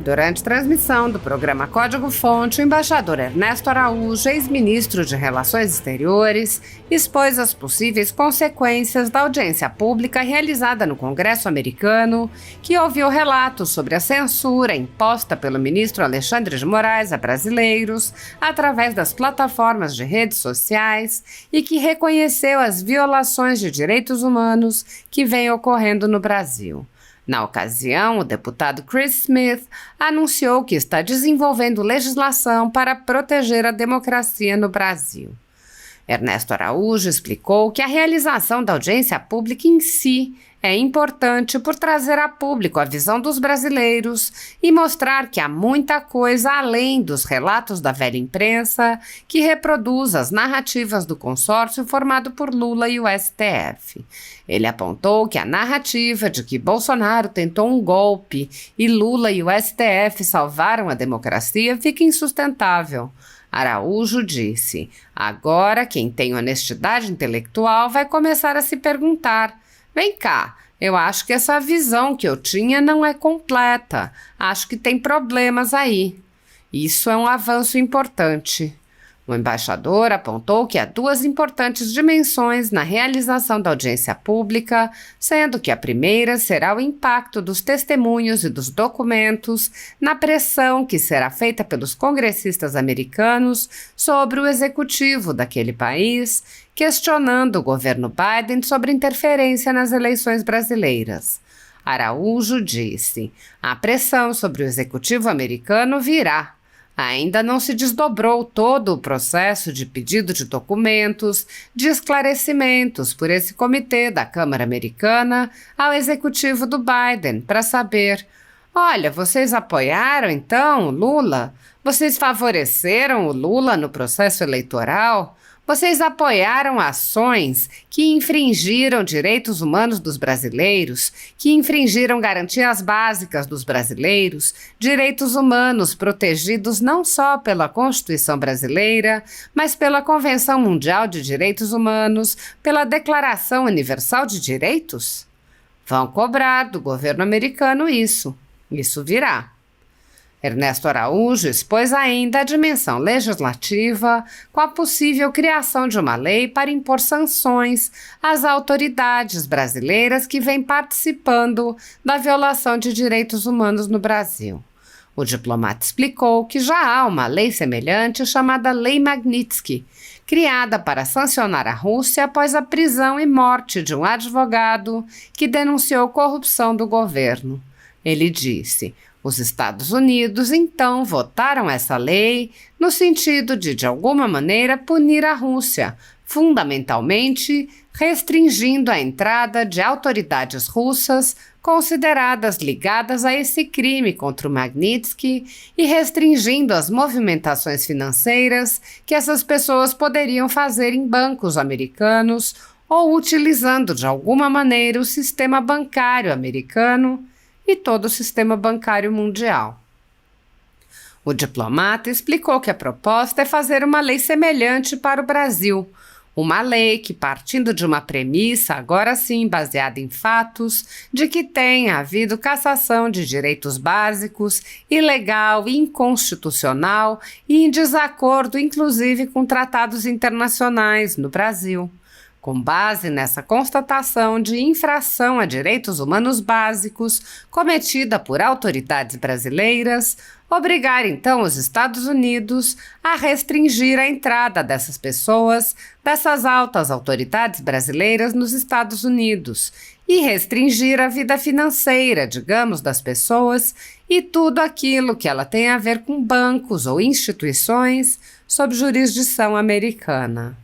Durante transmissão do programa Código-Fonte, o embaixador Ernesto Araújo, ex-ministro de Relações Exteriores, expôs as possíveis consequências da audiência pública realizada no Congresso americano, que ouviu relatos sobre a censura imposta pelo ministro Alexandre de Moraes a brasileiros através das plataformas de redes sociais e que reconheceu as violações de direitos humanos que vêm ocorrendo no Brasil. Na ocasião, o deputado Chris Smith anunciou que está desenvolvendo legislação para proteger a democracia no Brasil. Ernesto Araújo explicou que a realização da audiência pública em si é importante por trazer a público a visão dos brasileiros e mostrar que há muita coisa além dos relatos da velha imprensa que reproduz as narrativas do consórcio formado por Lula e o STF. Ele apontou que a narrativa de que Bolsonaro tentou um golpe e Lula e o STF salvaram a democracia fica insustentável. Araújo disse: agora quem tem honestidade intelectual vai começar a se perguntar: vem cá, eu acho que essa visão que eu tinha não é completa, acho que tem problemas aí. Isso é um avanço importante. O embaixador apontou que há duas importantes dimensões na realização da audiência pública, sendo que a primeira será o impacto dos testemunhos e dos documentos na pressão que será feita pelos congressistas americanos sobre o executivo daquele país, questionando o governo Biden sobre interferência nas eleições brasileiras. Araújo disse: a pressão sobre o executivo americano virá. Ainda não se desdobrou todo o processo de pedido de documentos, de esclarecimentos por esse comitê da Câmara Americana ao executivo do Biden para saber: olha, vocês apoiaram então o Lula? Vocês favoreceram o Lula no processo eleitoral? Vocês apoiaram ações que infringiram direitos humanos dos brasileiros, que infringiram garantias básicas dos brasileiros, direitos humanos protegidos não só pela Constituição brasileira, mas pela Convenção Mundial de Direitos Humanos, pela Declaração Universal de Direitos? Vão cobrar do governo americano isso. Isso virá. Ernesto Araújo expôs ainda a dimensão legislativa com a possível criação de uma lei para impor sanções às autoridades brasileiras que vêm participando da violação de direitos humanos no Brasil. O diplomata explicou que já há uma lei semelhante chamada Lei Magnitsky, criada para sancionar a Rússia após a prisão e morte de um advogado que denunciou corrupção do governo. Ele disse: os Estados Unidos, então, votaram essa lei no sentido de alguma maneira, punir a Rússia, fundamentalmente restringindo a entrada de autoridades russas consideradas ligadas a esse crime contra o Magnitsky e restringindo as movimentações financeiras que essas pessoas poderiam fazer em bancos americanos ou utilizando de alguma maneira o sistema bancário americano e todo o sistema bancário mundial. O diplomata explicou que a proposta é fazer uma lei semelhante para o Brasil, uma lei que, partindo de uma premissa, agora sim baseada em fatos, de que tenha havido cassação de direitos básicos, ilegal, inconstitucional e em desacordo, inclusive, com tratados internacionais no Brasil. Com base nessa constatação de infração a direitos humanos básicos cometida por autoridades brasileiras, obrigar então os Estados Unidos a restringir a entrada dessas pessoas, dessas altas autoridades brasileiras nos Estados Unidos, e restringir a vida financeira, digamos, das pessoas e tudo aquilo que ela tem a ver com bancos ou instituições sob jurisdição americana.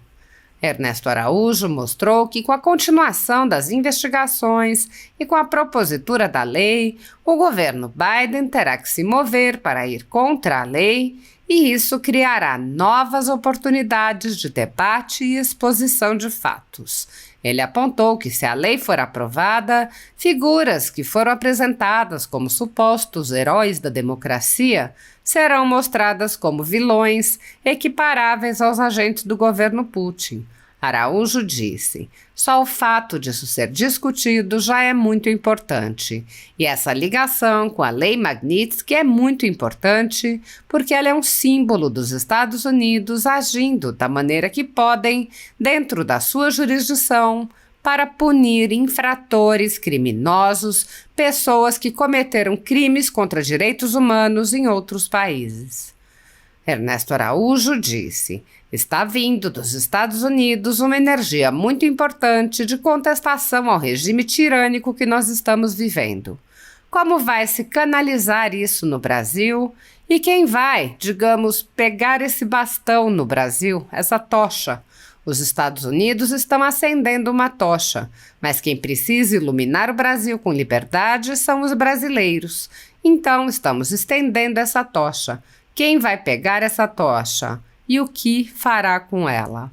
Ernesto Araújo mostrou que, com a continuação das investigações e com a propositura da lei, o governo Biden terá que se mover para ir contra a lei e isso criará novas oportunidades de debate e exposição de fatos. Ele apontou que, se a lei for aprovada, figuras que foram apresentadas como supostos heróis da democracia serão mostradas como vilões equiparáveis aos agentes do governo Putin. Araújo disse: só o fato disso ser discutido já é muito importante. E essa ligação com a Lei Magnitsky é muito importante porque ela é um símbolo dos Estados Unidos agindo da maneira que podem, dentro da sua jurisdição, para punir infratores criminosos, pessoas que cometeram crimes contra direitos humanos em outros países. Ernesto Araújo disse: está vindo dos Estados Unidos uma energia muito importante de contestação ao regime tirânico que nós estamos vivendo. Como vai se canalizar isso no Brasil? E quem vai, digamos, pegar esse bastão no Brasil, essa tocha? Os Estados Unidos estão acendendo uma tocha, mas quem precisa iluminar o Brasil com liberdade são os brasileiros. Então estamos estendendo essa tocha. Quem vai pegar essa tocha e o que fará com ela?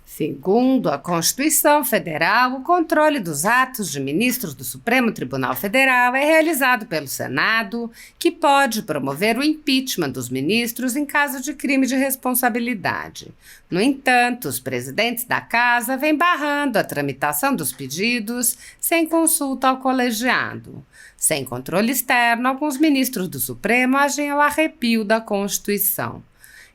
Segundo a Constituição Federal, o controle dos atos de ministros do Supremo Tribunal Federal é realizado pelo Senado, que pode promover o impeachment dos ministros em caso de crime de responsabilidade. No entanto, os presidentes da Casa vêm barrando a tramitação dos pedidos sem consulta ao colegiado. Sem controle externo, alguns ministros do Supremo agem ao arrepio da Constituição.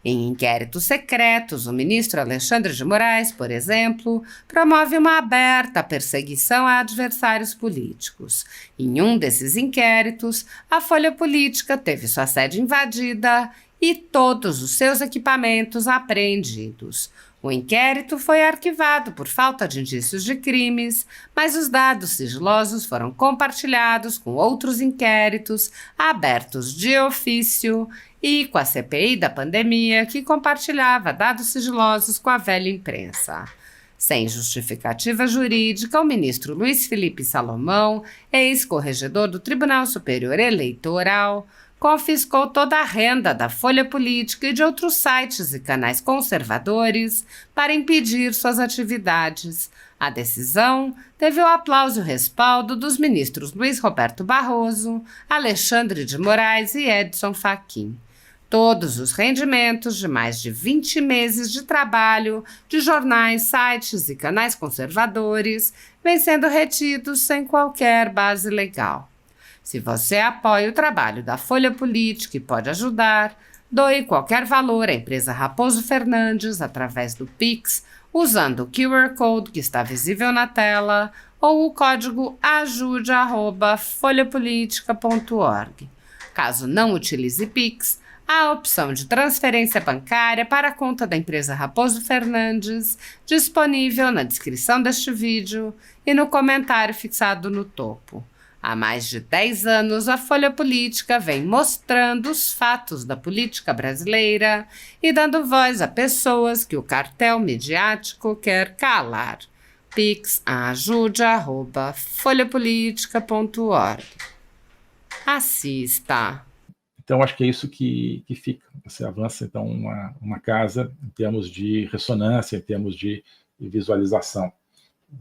Em inquéritos secretos, o ministro Alexandre de Moraes, por exemplo, promove uma aberta perseguição a adversários políticos. Em um desses inquéritos, a Folha Política teve sua sede invadida e todos os seus equipamentos apreendidos. O inquérito foi arquivado por falta de indícios de crimes, mas os dados sigilosos foram compartilhados com outros inquéritos abertos de ofício e com a CPI da pandemia, que compartilhava dados sigilosos com a velha imprensa. Sem justificativa jurídica, o ministro Luiz Felipe Salomão, ex-corregedor do Tribunal Superior Eleitoral, confiscou toda a renda da Folha Política e de outros sites e canais conservadores para impedir suas atividades. A decisão teve o aplauso e o respaldo dos ministros Luiz Roberto Barroso, Alexandre de Moraes e Edson Fachin. Todos os rendimentos de mais de 20 meses de trabalho de jornais, sites e canais conservadores vêm sendo retidos sem qualquer base legal. Se você apoia o trabalho da Folha Política e pode ajudar, doe qualquer valor à empresa Raposo Fernandes através do Pix, usando o QR Code que está visível na tela ou o código ajude@folhapolitica.org. Caso não utilize Pix, há a opção de transferência bancária para a conta da empresa Raposo Fernandes, disponível na descrição deste vídeo e no comentário fixado no topo. Há mais de 10 anos, a Folha Política vem mostrando os fatos da política brasileira e dando voz a pessoas que o cartel midiático quer calar. Pix ajude@folhapolitica.org. Assista. Então, acho que é isso que fica. Você avança, então, uma casa em termos de ressonância, em termos de visualização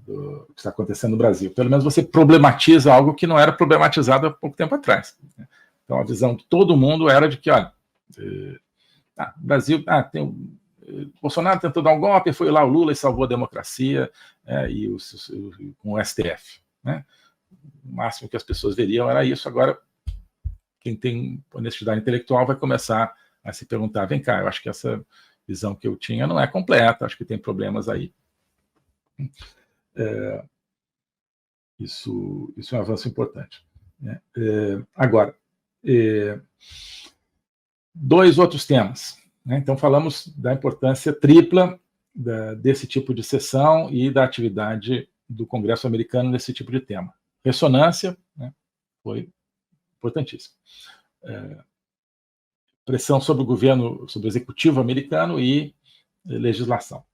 do que está acontecendo no Brasil. Pelo menos você problematiza algo que não era problematizado há pouco tempo atrás. Então, a visão de todo mundo era de que, olha, Brasil, Bolsonaro tentou dar um golpe, foi lá o Lula e salvou a democracia com o STF. Né? O máximo que as pessoas veriam era isso. Agora, quem tem honestidade intelectual vai começar a se perguntar, vem cá, eu acho que essa visão que eu tinha não é completa, acho que tem problemas aí. Isso é um avanço importante. Né? Agora, dois outros temas. Né? Então, falamos da importância tripla desse tipo de sessão e da atividade do Congresso americano nesse tipo de tema. Ressonância, né, foi importantíssimo. Pressão sobre o governo, sobre o executivo americano e legislação.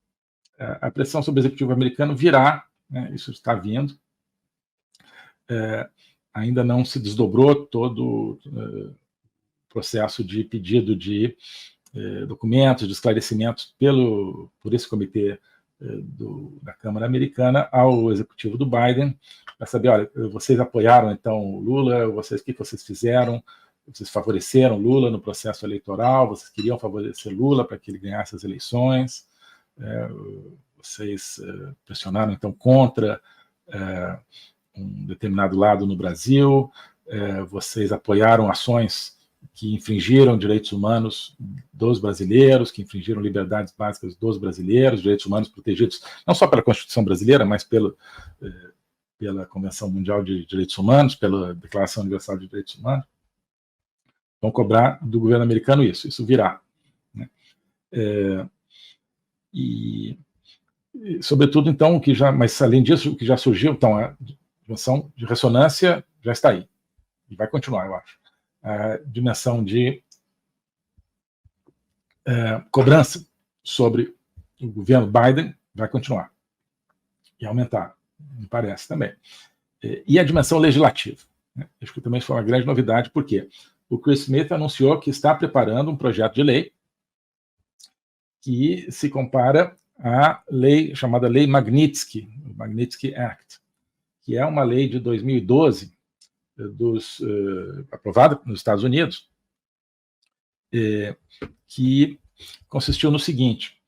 A pressão sobre o executivo americano virá, né, isso está vindo, ainda não se desdobrou todo o processo de pedido de documentos, de esclarecimentos por esse comitê da Câmara Americana ao executivo do Biden, para saber, olha, vocês apoiaram então o Lula, o que vocês fizeram, vocês favoreceram Lula no processo eleitoral, vocês queriam favorecer Lula para que ele ganhasse as eleições, vocês pressionaram, então, contra um determinado lado no Brasil, vocês apoiaram ações que infringiram direitos humanos dos brasileiros, que infringiram liberdades básicas dos brasileiros, direitos humanos protegidos não só pela Constituição brasileira, mas pela Convenção Mundial de Direitos Humanos, pela Declaração Universal de Direitos Humanos. Vão cobrar do governo americano isso virá. Né? Sobretudo, então, mas além disso, o que já surgiu, então, a dimensão de ressonância já está aí, e vai continuar, eu acho. A dimensão de cobrança sobre o governo Biden vai continuar e aumentar, me parece também. E a dimensão legislativa, né? Acho que também foi uma grande novidade, porque o Chris Smith anunciou que está preparando um projeto de lei que se compara à lei chamada Lei Magnitsky, o Magnitsky Act, que é uma lei de 2012, aprovada nos Estados Unidos, que consistiu no seguinte: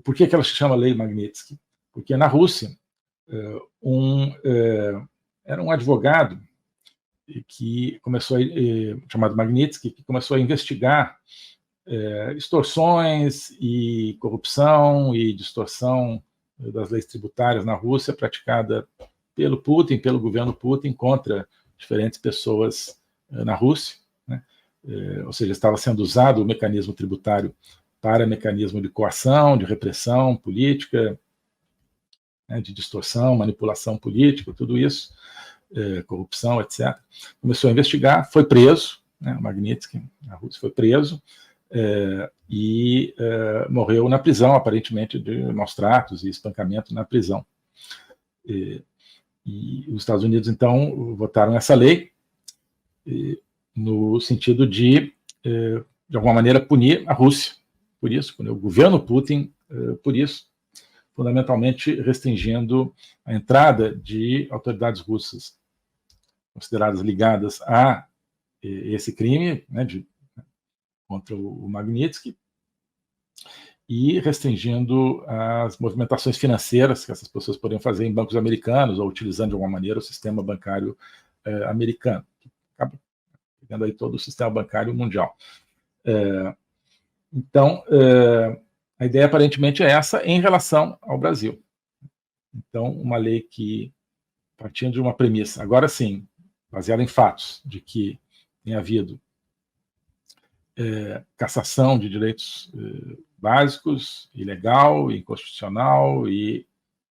por que ela se chama Lei Magnitsky? Porque na Rússia, era um advogado que começou chamado Magnitsky, que começou a investigar extorsões e corrupção e distorção das leis tributárias na Rússia praticada pelo Putin, pelo governo Putin, contra diferentes pessoas na Rússia, né? Ou seja, estava sendo usado o mecanismo tributário para mecanismo de coação, de repressão política, né, de distorção, manipulação política, tudo isso, corrupção, etc. Começou a investigar, foi preso, né, o Magnitsky, na Rússia, foi preso, e morreu na prisão, aparentemente, de maus tratos e espancamento na prisão. E os Estados Unidos, então, votaram essa lei no sentido de alguma maneira, punir a Rússia por isso, punir o governo Putin por isso, fundamentalmente restringindo a entrada de autoridades russas consideradas ligadas a esse crime, né, contra o Magnitsky, e restringindo as movimentações financeiras que essas pessoas poderiam fazer em bancos americanos ou utilizando de alguma maneira o sistema bancário americano, que acaba pegando aí todo o sistema bancário mundial. Então, a ideia aparentemente é essa em relação ao Brasil. Então, uma lei que, partindo de uma premissa, agora sim, baseada em fatos, de que tem havido cassação de direitos básicos, ilegal, inconstitucional e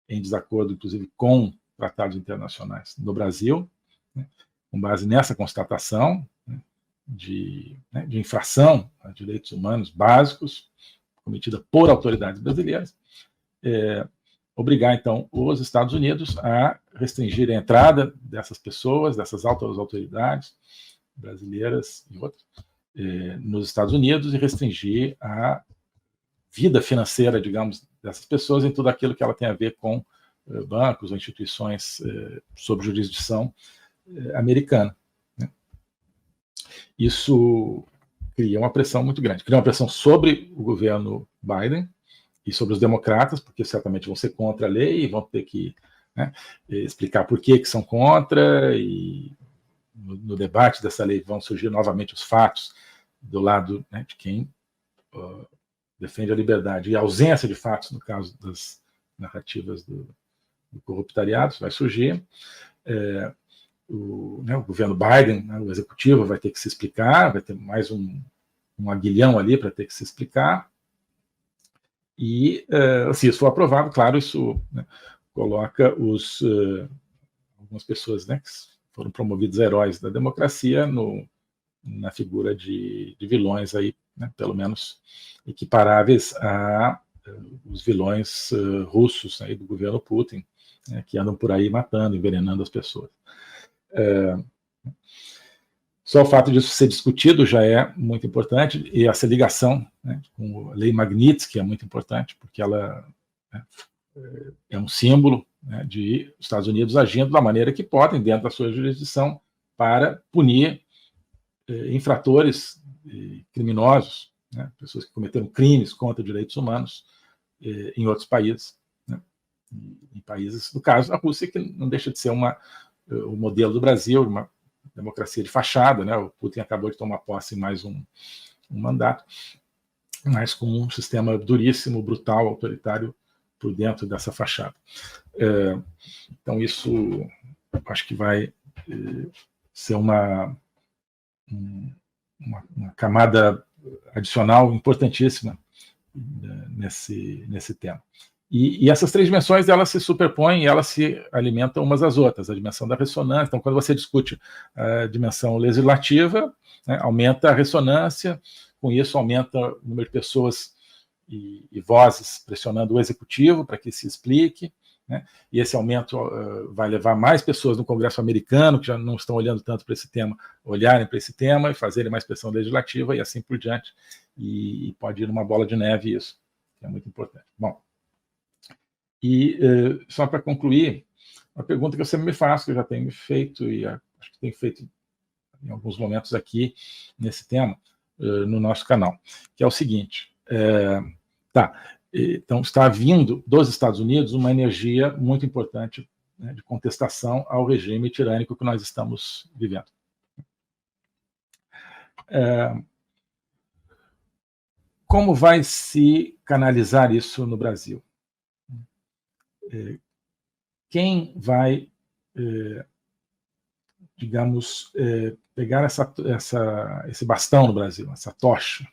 em desacordo, inclusive, com tratados internacionais no Brasil, né, com base nessa constatação, né, de infração a direitos humanos básicos cometida por autoridades brasileiras, obrigar, então, os Estados Unidos a restringir a entrada dessas pessoas, dessas altas autoridades brasileiras e outras, nos Estados Unidos, e restringir a vida financeira, digamos, dessas pessoas em tudo aquilo que ela tem a ver com bancos ou instituições sob jurisdição americana. Né? Isso cria uma pressão muito grande. Cria uma pressão sobre o governo Biden e sobre os democratas, porque certamente vão ser contra a lei e vão ter que, né, explicar por que são contra, e no debate dessa lei vão surgir novamente os fatos do lado, né, de quem defende a liberdade, e a ausência de fatos no caso das narrativas do corruptariado vai surgir. O governo Biden, né, o executivo, vai ter que se explicar, vai ter mais um aguilhão ali para ter que se explicar. E, se isso for aprovado, claro, isso, né, coloca algumas pessoas, né, que foram promovidos heróis da democracia na figura de vilões aí, né, pelo menos equiparáveis a os vilões russos aí do governo Putin, né, que andam por aí matando, envenenando as pessoas. Só o fato disso ser discutido já é muito importante, e essa ligação, né, com a Lei Magnitsky é muito importante, porque ela, né, é um símbolo, né, de Estados Unidos agindo da maneira que podem, dentro da sua jurisdição, para punir infratores criminosos, né, pessoas que cometeram crimes contra direitos humanos em outros países, né, em países, no caso, a Rússia, que não deixa de ser o modelo do Brasil, uma democracia de fachada, né, o Putin acabou de tomar posse em mais um mandato, mas com um sistema duríssimo, brutal, autoritário por dentro dessa fachada. Então isso, acho que vai ser uma camada adicional importantíssima nesse tema. E essas três dimensões, elas se superpõem e elas se alimentam umas às outras. A dimensão da ressonância, então, quando você discute a dimensão legislativa, né, aumenta a ressonância, com isso aumenta o número de pessoas e vozes pressionando o executivo para que se explique, né, e esse aumento vai levar mais pessoas no Congresso americano, que já não estão olhando tanto para esse tema, olharem para esse tema e fazerem mais pressão legislativa e assim por diante. E pode ir numa bola de neve isso, que é muito importante. Bom, e só para concluir, uma pergunta que eu sempre me faço, que eu já tenho me feito, e acho que tenho feito em alguns momentos aqui nesse tema, no nosso canal, que é o seguinte, então está vindo dos Estados Unidos uma energia muito importante, né, de contestação ao regime tirânico que nós estamos vivendo. Como vai se canalizar isso no Brasil? Quem vai, digamos, pegar esse bastão no Brasil, essa tocha,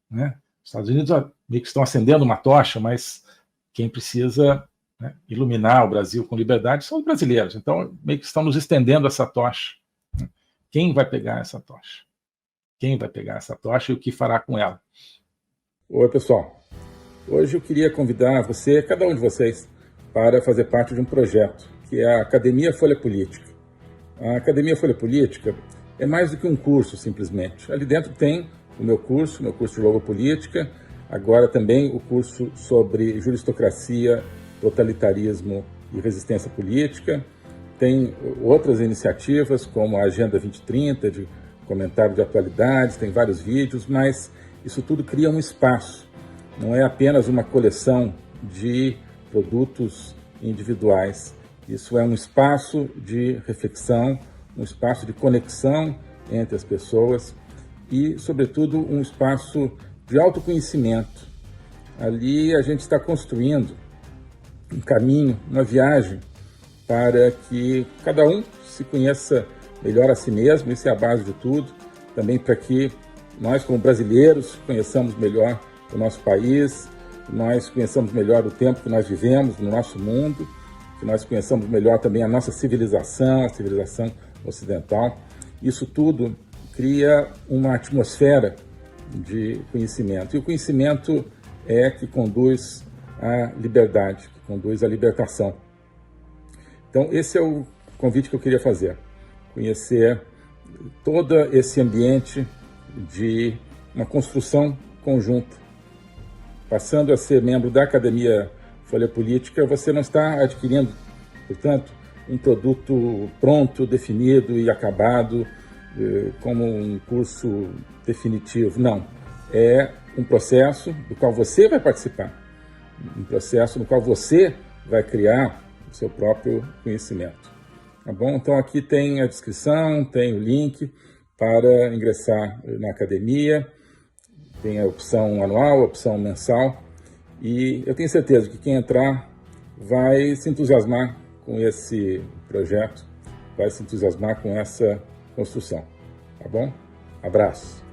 né? Os Estados Unidos meio que estão acendendo uma tocha, mas quem precisa, né, iluminar o Brasil com liberdade são os brasileiros. Então, meio que estão nos estendendo essa tocha. Né? Quem vai pegar essa tocha? Quem vai pegar essa tocha e o que fará com ela? Oi, pessoal. Hoje eu queria convidar você, cada um de vocês, para fazer parte de um projeto, que é a Academia Folha Política. A Academia Folha Política é mais do que um curso, simplesmente. Ali dentro tem o meu curso de Logopolítica, agora também o curso sobre juristocracia, totalitarismo e resistência política. Tem outras iniciativas, como a Agenda 2030, de comentário de atualidades, tem vários vídeos, mas isso tudo cria um espaço. Não é apenas uma coleção de produtos individuais. Isso é um espaço de reflexão, um espaço de conexão entre as pessoas e, sobretudo, um espaço de autoconhecimento. Ali a gente está construindo um caminho, uma viagem para que cada um se conheça melhor a si mesmo, isso é a base de tudo, também para que nós, como brasileiros, conheçamos melhor o nosso país, nós conheçamos melhor o tempo que nós vivemos no nosso mundo, que nós conheçamos melhor também a nossa civilização, a civilização ocidental. Isso tudo cria uma atmosfera de conhecimento. E o conhecimento é que conduz à liberdade, que conduz à libertação. Então, esse é o convite que eu queria fazer. Conhecer todo esse ambiente de uma construção conjunta. Passando a ser membro da Academia Folha Política, você não está adquirindo, portanto, um produto pronto, definido e acabado, como um curso definitivo. Não. É um processo do qual você vai participar, um processo no qual você vai criar o seu próprio conhecimento. Tá bom? Então aqui tem a descrição, tem o link para ingressar na academia, tem a opção anual, a opção mensal, e eu tenho certeza que quem entrar vai se entusiasmar com esse projeto, vai se entusiasmar com essa construção, tá bom? Abraço.